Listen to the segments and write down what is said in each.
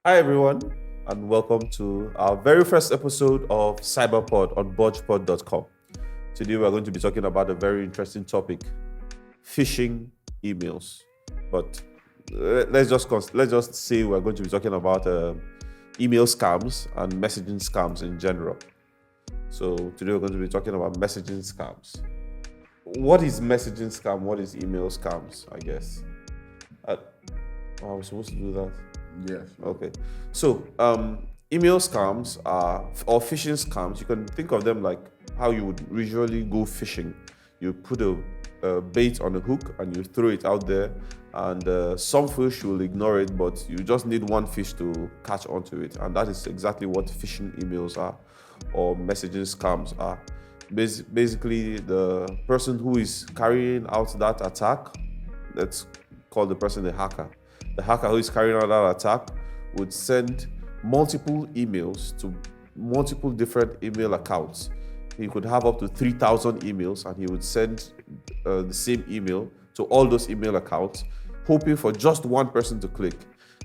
Hi everyone, and welcome to our very first episode of Cyberpod on budgepod.com. Today we're going to be talking about a very interesting topic, phishing emails. But let's just say we're going to be talking about email scams and messaging scams in general. So today we're going to be talking about messaging scams. What is messaging scam? What is email scams? I guess. I was supposed to do that. Yes. Okay. So, email scams or phishing scams, you can think of them like how you would usually go fishing. You put a bait on a hook and you throw it out there, and some fish will ignore it, but you just need one fish to catch onto it. And that is exactly what phishing emails are or messaging scams are. Basically, the person who is carrying out that attack, let's call the person a hacker. The hacker who is carrying out that attack would send multiple emails to multiple different email accounts. He could have up to 3,000 emails, and he would send the same email to all those email accounts, hoping for just one person to click.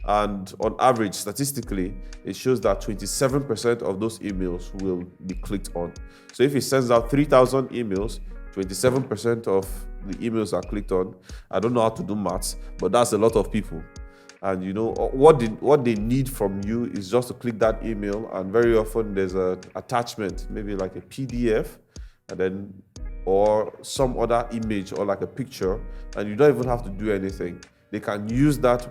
And on average, statistically, it shows that 27% of those emails will be clicked on. So if he sends out 3,000 emails, 27% of the emails are clicked on. I don't know how to do maths, but that's a lot of people. And you know what they need from you is just to click that email, and very often there's an attachment, maybe like a PDF, and then or some other image or like a picture, and you don't even have to do anything. They can use that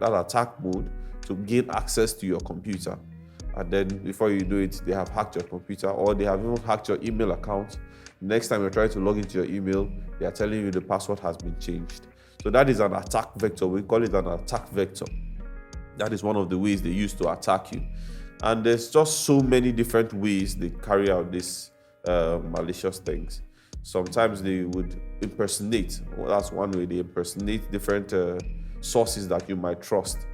attack mode to gain access to your computer, and then before you do it, they have hacked your computer, or they have even hacked your email account. Next time you're trying to log into your email, they are telling you the password has been changed. So that is an attack vector. We call it an attack vector. That is one of the ways they use to attack you. And there's just so many different ways they carry out these malicious things. Sometimes they would impersonate. Well, that's one way. They impersonate different sources that you might trust.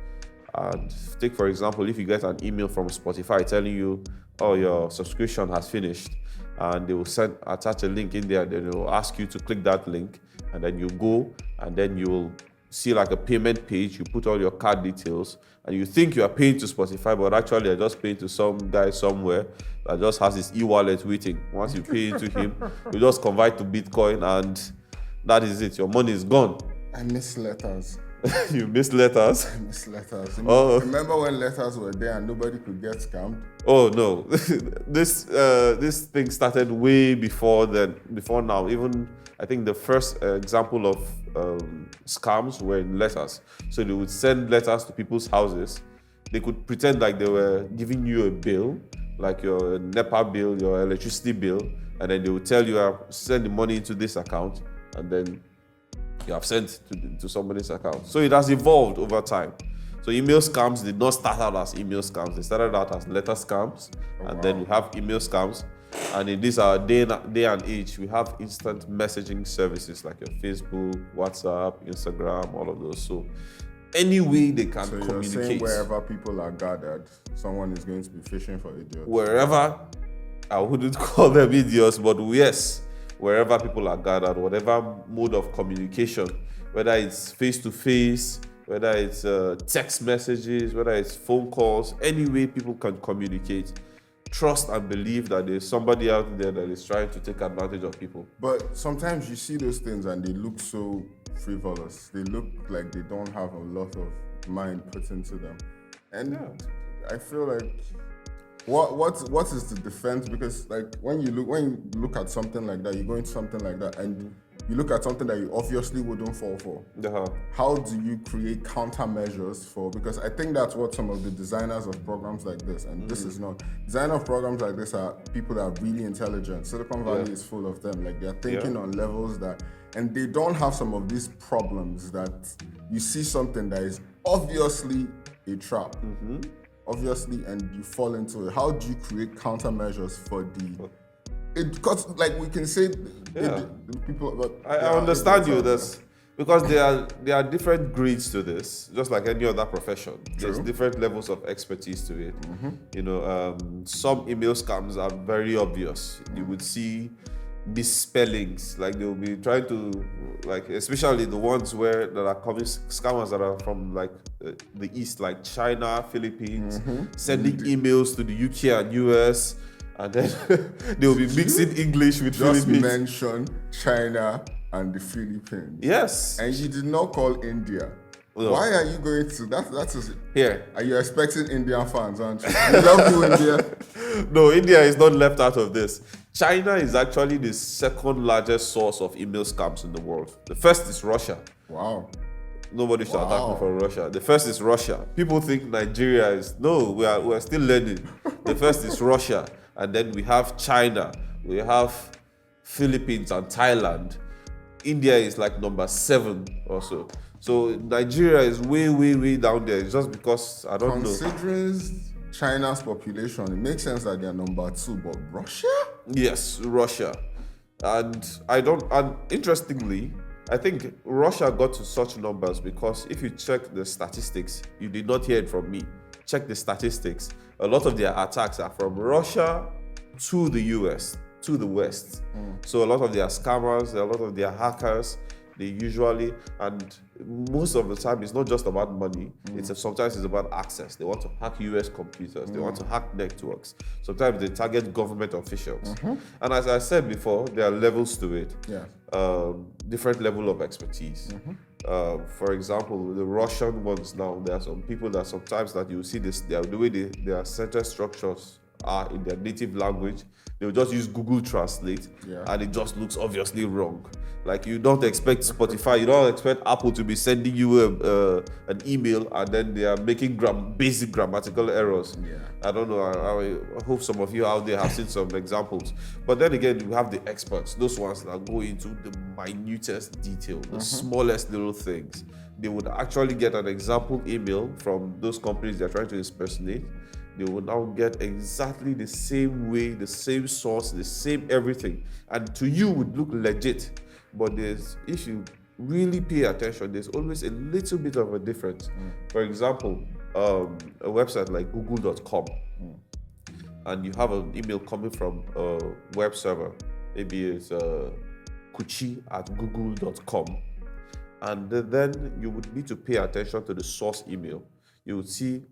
And take, for example, if you get an email from Spotify telling you, oh, your subscription has finished, and they will attach a link in there, then they will ask you to click that link, and then you go, and then you will see like a payment page. You put all your card details, and you think you are paying to Spotify, but actually you're just paying to some guy somewhere that just has his e-wallet waiting. Once you pay into him, you just convert to Bitcoin, and that is it. Your money is gone. I miss letters. You miss letters? I miss letters. Oh. Remember when letters were there and nobody could get scammed? Oh no, this thing started way before now. Even I think the first example of scams were in letters. So they would send letters to people's houses. They could pretend like they were giving you a bill, like your NEPA bill, your electricity bill, and then they would tell you, send the money into this account, and then you have sent to somebody's account. So it has evolved over time. So email scams did not start out as email scams. They started out as letter scams, and then we have email scams. And in this day and age, we have instant messaging services like your Facebook, WhatsApp, Instagram, all of those. So any way they can communicate. So you're saying wherever people are gathered, someone is going to be fishing for idiots? Wherever, I wouldn't call them idiots, but yes, wherever people are gathered, whatever mode of communication, whether it's face-to-face, whether it's text messages, whether it's phone calls, any way people can communicate, trust and believe that there's somebody out there that is trying to take advantage of people. But sometimes you see those things and they look so frivolous. They look like they don't have a lot of mind put into them. And I feel like what is the defense? Because like when you look at something like that, you go into something like that and you look at something that you obviously wouldn't fall for. How do you create countermeasures for? Because I think that's what some of the designers of programs like this, and this is not, designers of programs like this are people that are really intelligent. Silicon Valley is full of them. Like they're thinking on levels that, and they don't have some of these problems that you see something that is obviously a trap. Obviously, and you fall into it. How do you create countermeasures for because like we can say the people, but I understand you this because there are different grades to this, just like any other profession. There's different levels of expertise to it. You know, some email scams are very obvious. You would see misspellings, like they'll be trying to, like, especially the ones that are coming, scammers that are from like the East, like China, Philippines, sending emails to the UK and US, and then they will be mixing English with Just Philippines. mention China and the Philippines. Yes. And you did not call India. No. Why are you going to that is Here. Are you expecting Indian fans, aren't you? You love you, India. No, India is not left out of this. China is actually the second largest source of email scams in the world. The first is Russia. Wow. Nobody should attack me from Russia. The first is Russia. People think Nigeria is we are still learning. The first is Russia, and then we have China, we have Philippines and Thailand. India is like number 7 or so. So Nigeria is way, way, way down there. It's just because I don't know. Considering China's population, it makes sense that they're number 2, but Russia? Yes, Russia. And interestingly, I think Russia got to such numbers because if you check the statistics, you did not hear it from me. Check the statistics. A lot of their attacks are from Russia to the US, to the West. So a lot of their scammers, a lot of their hackers, they usually, and most of the time, it's not just about money. Sometimes it's about access. They want to hack US computers. They want to hack networks. Sometimes they target government officials. And as I said before, there are levels to it. Yeah. Different level of expertise. For example, the Russian ones now, there are some people that sometimes that you see this, the way their sentence structures are in their native language, they'll just use Google Translate, and it just looks obviously wrong. Like you don't expect Spotify, you don't expect Apple to be sending you an email and then they are making basic grammatical errors. I don't know. I hope some of you out there have seen some examples. But then again, you have the experts, those ones that go into the minutest detail, the smallest little things. They would actually get an example email from those companies they're trying to impersonate. They will now get exactly the same way, the same source, the same everything. And to you would look legit. But if you really pay attention, there's always a little bit of a difference. For example, a website like google.com, and you have an email coming from a web server. Maybe it's kuchi@google.com. And then you would need to pay attention to the source email. You would see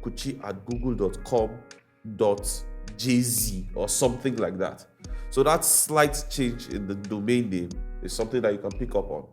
kuchi@google.com.jz or something like that. So that slight change in the domain name is something that you can pick up on.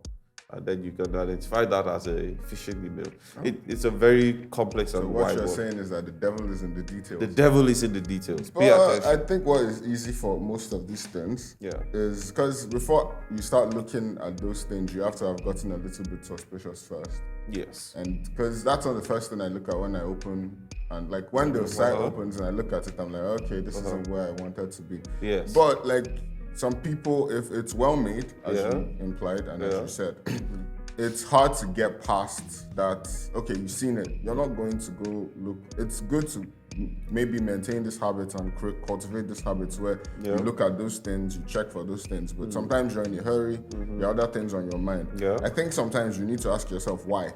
And then you can identify that as a phishing email. It's a very complex and wide. What you're word. saying is that the devil is in the details. The devil is in the details. Pay But attention. I think what is easy for most of these things is because before you start looking at those things, you have to have gotten a little bit suspicious first. Yes. And because that's not the first thing I look at when I open, and like when the site opens and I look at it, I'm like, okay, this isn't where I wanted to be. Yes. But like some people, if it's well made, as you implied and as you said, it's hard to get past that. Okay, you've seen it. You're not going to go look. It's good to maybe maintain this habit and cultivate this habit where you look at those things, you check for those things. But sometimes you're in a hurry. There are other things on your mind. I think sometimes you need to ask yourself why.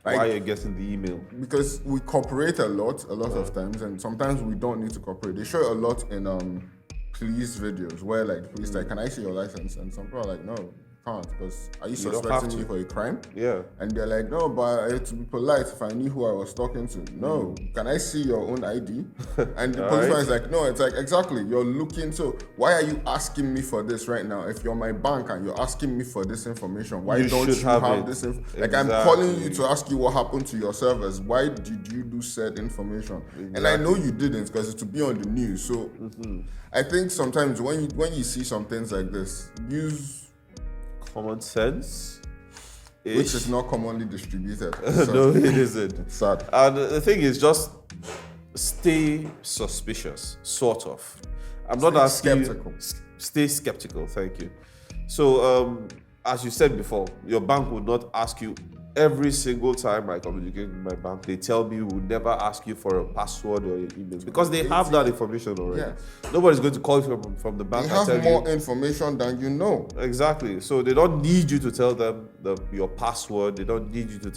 Why are you getting the email? Because we cooperate a lot of times, and sometimes we don't need to cooperate. They show a lot in police videos where like the police like, can I see your license? And some people are like, no, you can't, because are you suspecting me for a crime? And they're like, no, but I had to be polite if I knew who I was talking to. No, can I see your own ID? And the policeman is like, no, it's like, exactly, you're looking, so why are you asking me for this right now? If you're my bank and you're asking me for this information, why don't you have this information? Like, I'm calling you to ask you what happened to your servers. Why did you do said information? And I know you didn't, because it's to be on the news. So I think sometimes when you see some things like this, use common sense, which is not commonly distributed. No, it isn't. It's sad. And the thing is, just stay suspicious, sort of. I'm not asking skeptical. Stay skeptical. Thank you. So, as you said before, your bank would not ask you every single time I communicate with my bank. They tell me we would never ask you for a password or your email because they have that information already. Nobody's going to call you from the bank. They have more information than you know. Exactly. So they don't need you to tell them your password. They don't need you to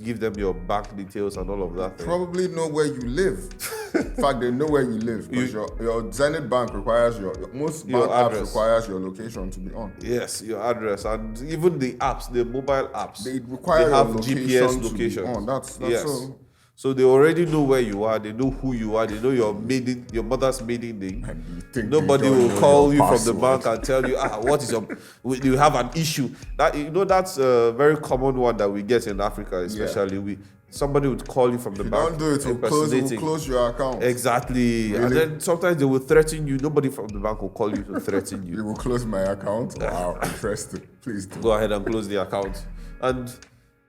give them your bank details and all of that. Probably know where you live. In fact, they know where you live because your Zenith Bank requires most bank apps requires your location to be on. Yes, your address, and even the apps, the mobile apps, they require have your GPS location locations. to be on. That's yes. So they already know where you are. They know who you are. They know your mother's maiden name. Nobody will call you from the bank and tell you, what is you have an issue. That's a very common one that we get in Africa, especially. Somebody would call you from the bank. Don't do it. We'll close your account. Exactly. Really? And then sometimes they will threaten you. Nobody from the bank will call you to threaten you. You will close my account? Wow, interesting. Please do. Go ahead and close the account. And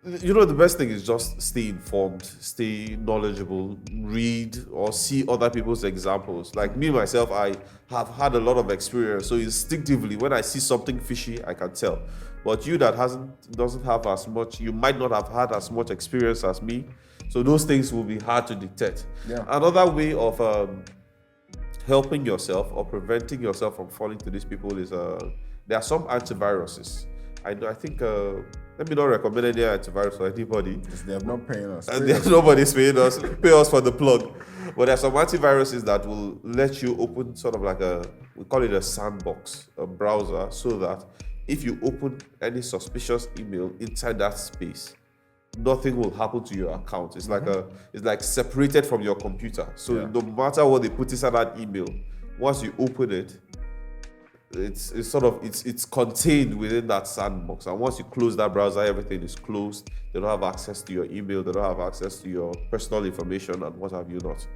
the best thing is just stay informed, stay knowledgeable, read or see other people's examples. Like me, myself, I have had a lot of experience. So instinctively, when I see something fishy, I can tell. But you that doesn't have as much, you might not have had as much experience as me. So those things will be hard to detect. Yeah. Another way of helping yourself or preventing yourself from falling to these people is there are some antiviruses. I think let me not recommend any antivirus for anybody. Because they have not paying us. Nobody's paying us. Pay us for the plug. But there are some antiviruses that will let you open sort of like we call it a sandbox, a browser, so that if you open any suspicious email inside that space, nothing will happen to your account. It's like separated from your computer. So no matter what they put inside that email, once you open it, it's contained within that sandbox. And once you close that browser, everything is closed. They don't have access to your email. They don't have access to your personal information and what have you not.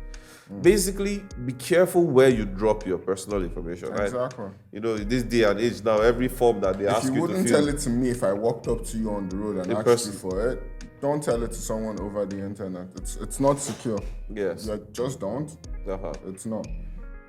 Basically, be careful where you drop your personal information. Exactly. Right? This day and age now, every form that they ask you to fill. If you wouldn't tell it to me if I walked up to you on the road and asked you for it, don't tell it to someone over the internet. It's not secure. Yes. Just don't. It's not.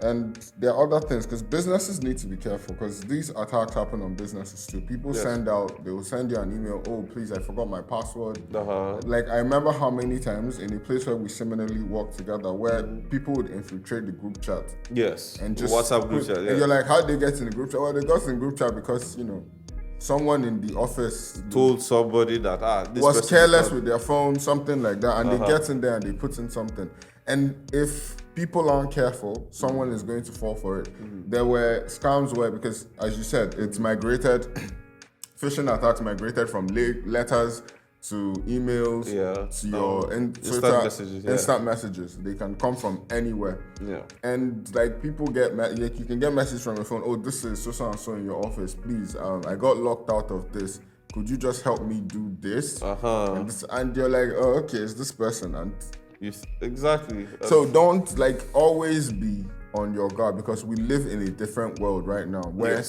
And there are other things, because businesses need to be careful, because these attacks happen on businesses too. People they will send you an email, oh, please, I forgot my password. Like, I remember how many times in a place where we similarly worked together, where people would infiltrate the group chat. Yes. And just WhatsApp group chat, And you're like, how'd they get in the group chat? Well, they got in the group chat because, someone in the office told somebody that this was careless with their phone, something like that, and they get in there and they put in something. And if people aren't careful, someone is going to fall for it. There were scams where, because as you said, it's migrated, phishing attacks migrated from letters to emails to your instant messages. They can come from anywhere. Yeah. And like people you can get messages from your phone, oh, this is so and so in your office, please, I got locked out of this. Could you just help me do this? And you're like, oh, okay, it's this person. And exactly. So don't always be on your guard, because we live in a different world right now where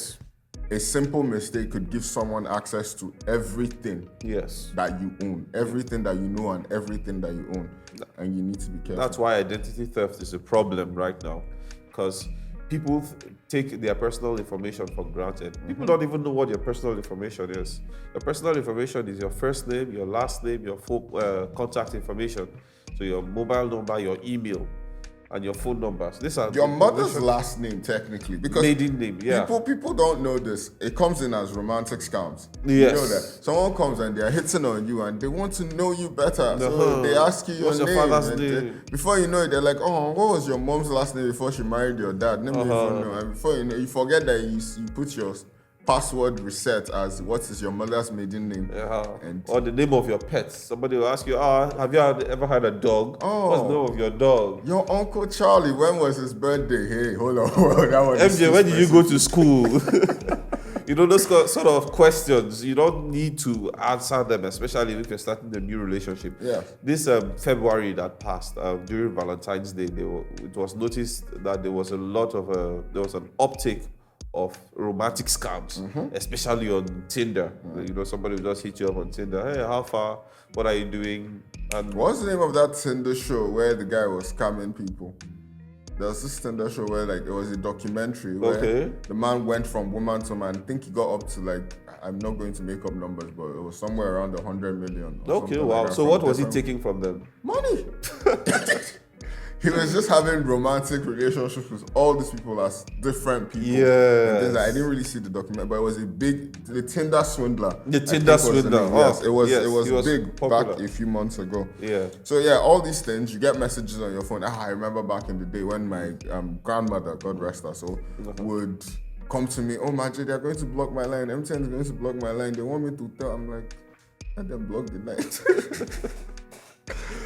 a simple mistake could give someone access to everything that you own, everything that you know and everything that you own. And you need to be careful. That's why identity theft is a problem right now, because people take their personal information for granted. People don't even know what your personal information is. Your personal information is your first name, your last name, your full contact information. So your mobile number, your email, and your phone numbers. These are your mother's last name, technically, because maiden name. People don't know this. It comes in as romantic scams. Yes. You know that someone comes and they're hitting on you and they want to know you better. So they ask you your name. Father's name? Before you know it, they're like, "Oh, what was your mom's last name before she married your dad?" Let me even know. And before you know, you forget that you put your password reset as what is your mother's maiden name, or the name of your pet. Somebody will ask you, have you ever had a dog? What's the name of your dog? Your Uncle Charlie, when was his birthday? Hey, hold on. That was MJ, when did you go to school? Those sort of questions, you don't need to answer them, especially if you're starting a new relationship. Yeah. This February that passed, during Valentine's Day, it was noticed that there was an uptick of romantic scams, especially on Tinder. Somebody will just hit you up on Tinder. Hey, how far? What are you doing? And what's the name of that Tinder show where the guy was scamming people? There was this Tinder show where it was a documentary where the man went from woman to man. I think he got up to I'm not going to make up numbers, but it was somewhere around 100 million. Okay, wow. So what was he taking from them? Money. He was just having romantic relationships with all these people as different people. Yes. And I didn't really see the document, but it was the Tinder swindler. The Tinder swindler. Yes, it was big popular back a few months ago. Yeah. So yeah, all these things, you get messages on your phone. I remember back in the day when my grandmother, God rest her soul, would come to me, oh Majid, they're going to block my line. MTN is going to block my line. They want me to tell. I'm like, let them block the line.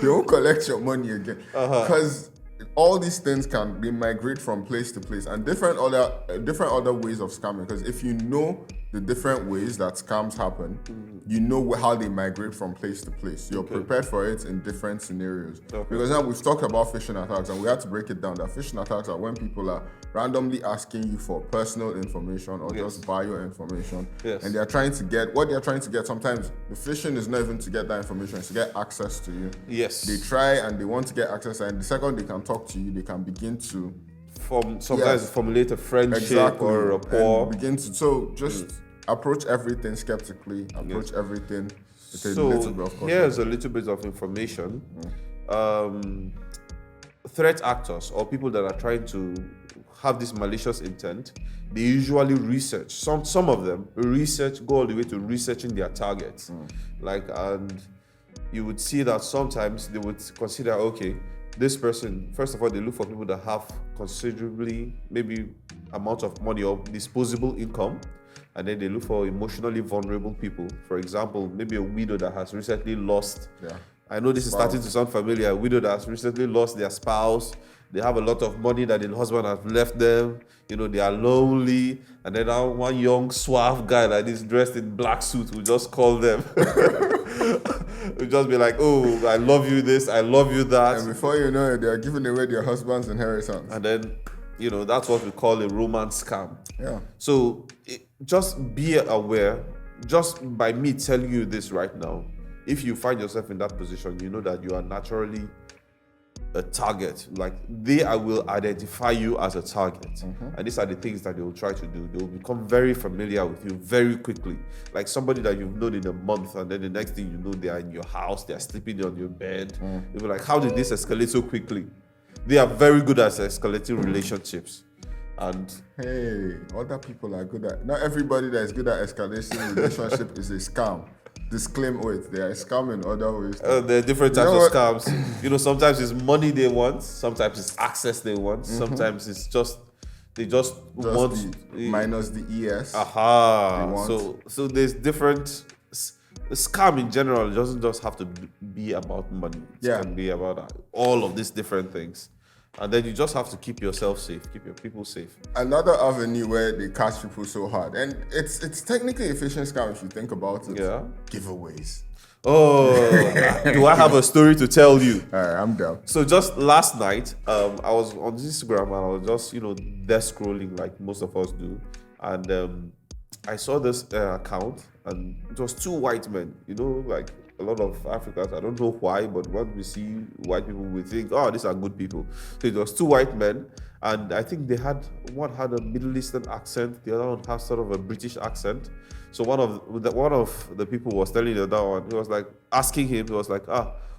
They won't collect your money again. Because all these things can be migrate from place to place and different other ways of scamming. Because if you know the different ways that scams happen, you know how they migrate from place to place. You're prepared for it in different scenarios. Because now we've talked about phishing attacks and we had to break it down that phishing attacks are when people are randomly asking you for personal information or just bio information. And they're trying to get, what they're trying to get, sometimes the phishing is not even to get that information, it's to get access to you. They try and they want to get access, and the second they can talk to you, they can begin to formulate a friendship or a rapport. So just approach everything skeptically, approach everything with a little bit of caution. Here's a little bit of information. Threat actors or people that are trying to have this malicious intent, they usually research. Some of them go all the way to researching their targets. And you would see that sometimes they would consider, okay, this person, first of all, they look for people that have considerably, maybe amount of money or disposable income, and then they look for emotionally vulnerable people. For example, maybe a widow that has recently lost, I know this is starting to sound familiar, a widow that has recently lost their spouse, they have a lot of money that the husband has left them, they are lonely, and then now one young suave guy like this dressed in black suit will just call them. Will just be like, oh, I love you this, I love you that. And before you know it, they are giving away their husband's inheritance. And then, that's what we call a romance scam. So just be aware, just by me telling you this right now, if you find yourself in that position, you know that you are naturally a target. Like they will identify you as a target. And these are the things that they will try to do. They will become very familiar with you very quickly. Like somebody that you've known in a month, and then the next thing you know, they are in your house, they are sleeping on your bed. You'll be like, how did this escalate so quickly? They are very good at escalating relationships. And hey, other people are good at, not everybody that is good at escalating relationship is a scam. Disclaim, they are scamming other ways. There are different types of scams. Sometimes it's money they want, sometimes it's access they want, sometimes it's just want minus the ES. So there's different. Scam in general doesn't just have to be about money. It can be about all of these different things. And then you just have to keep yourself safe, keep your people safe. Another avenue where they catch people so hard, and it's technically a phishing scam if you think about it. Giveaways. Oh, do I have a story to tell you? All right, I'm down. So just last night, I was on Instagram and I was just, there scrolling like most of us do. And I saw this account and it was two white men, like a lot of Africans, I don't know why, but when we see white people, we think, oh, these are good people. So it was two white men, and I think one had a Middle Eastern accent, the other one had sort of a British accent. So one of the people was telling the other one, he was like asking him, he was like,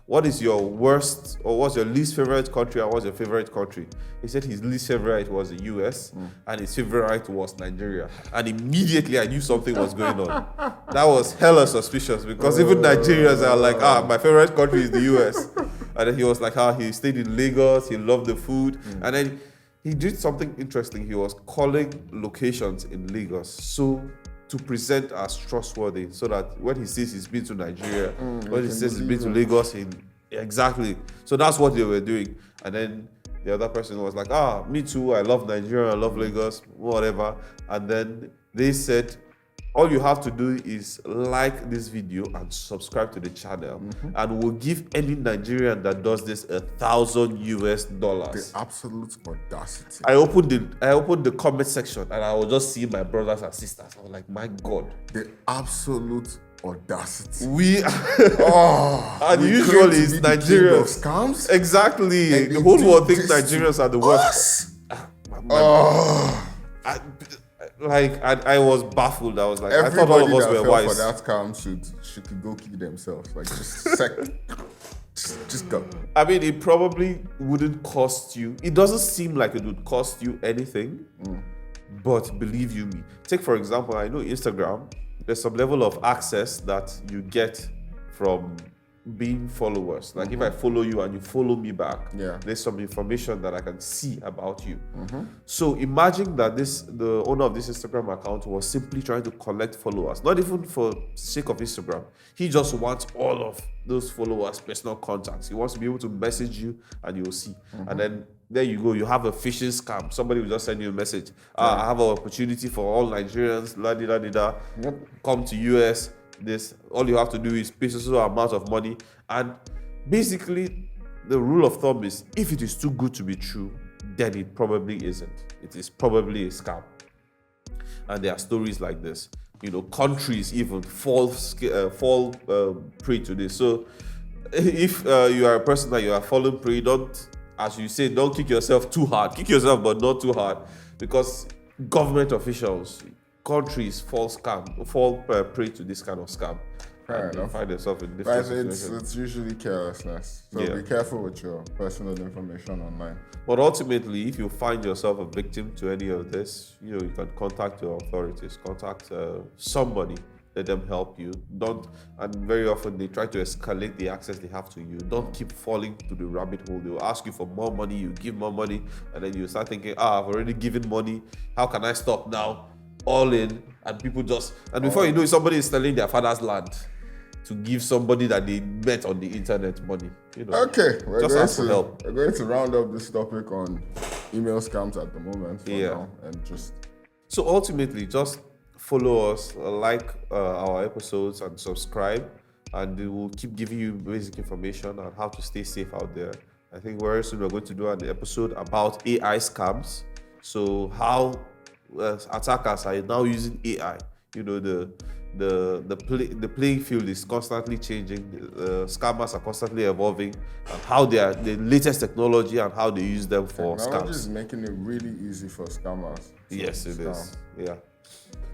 what is your worst, or what's your least favorite country, and what's your favorite country? He said his least favorite was the US, and his favorite was Nigeria. And immediately I knew something was going on. That was hella suspicious, because even Nigerians are like, my favorite country is the US. And then he was like, he stayed in Lagos, he loved the food. And then he did something interesting. He was calling locations in Lagos to present as trustworthy, so that when he says he's been to Nigeria, when he says he's been to Lagos, exactly. So that's what they were doing. And then the other person was like, me too, I love Nigeria, I love Lagos, whatever. And then they said, all you have to do is like this video and subscribe to the channel, and we'll give any Nigerian that does this $1,000 US. The absolute audacity. I opened the comment section and I was just seeing my brothers and sisters. I was like, my God. The absolute audacity. And usually it's Nigerians. Scams? Exactly. The whole world thinks Nigerians are the worst. I was baffled. I was like, everybody, I thought all of us were wise. For that scam should go kill themselves. Like just Just go. I mean, it probably wouldn't cost you. It doesn't seem like it would cost you anything, but believe you me. Take, for example, I know Instagram, there's some level of access that you get from being followers. Like if I follow you and you follow me back, there's some information that I can see about you. So imagine that the owner of this Instagram account was simply trying to collect followers, not even for sake of Instagram. He just wants all of those followers' personal contacts. He wants to be able to message you and you'll see. And then there you go, you have a phishing scam. Somebody will just send you a message. I have an opportunity for all Nigerians, come to US. This, all you have to do is pay so amount of money, and basically the rule of thumb is if it is too good to be true, then it probably isn't. It is probably a scam. And there are stories like this. Countries even fall prey to this. So if you are a person that you are falling prey, don't, as you say, don't kick yourself too hard. Kick yourself, but not too hard, because government officials, countries fall prey to this kind of scam. Fair enough. Find themselves in different situations. It's usually carelessness. So be careful with your personal information online. But ultimately, if you find yourself a victim to any of this, you can contact your authorities, contact somebody, let them help you. And very often they try to escalate the access they have to you. Don't keep falling to the rabbit hole. They'll ask you for more money, you give more money, and then you start thinking, I've already given money. How can I stop now? All in, and people and before you know it, somebody is selling their father's land to give somebody that they met on the internet money. Okay, we're going to round up this topic on email scams at the moment for now, and so ultimately just follow us, like our episodes, and subscribe, and we will keep giving you basic information on how to stay safe out there. I think very soon we're going to do an episode about AI scams. So how attackers are now using AI. The playing field is constantly changing. Scammers are constantly evolving, and how they are the latest technology and how they use them for scams. Technology is making it really easy for scammers. Yes, it is. Yeah.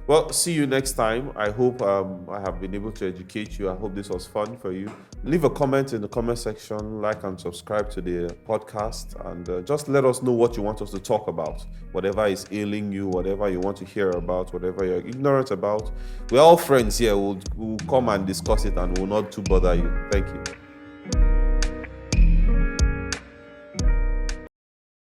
Well, see you next time. I hope I have been able to educate you. I hope this was fun for you. Leave a comment in the comment section, like and subscribe to the podcast, and just let us know what you want us to talk about. Whatever is ailing you, whatever you want to hear about, whatever you're ignorant about. We're all friends here. We'll come and discuss it, and we'll not too bother you. Thank you.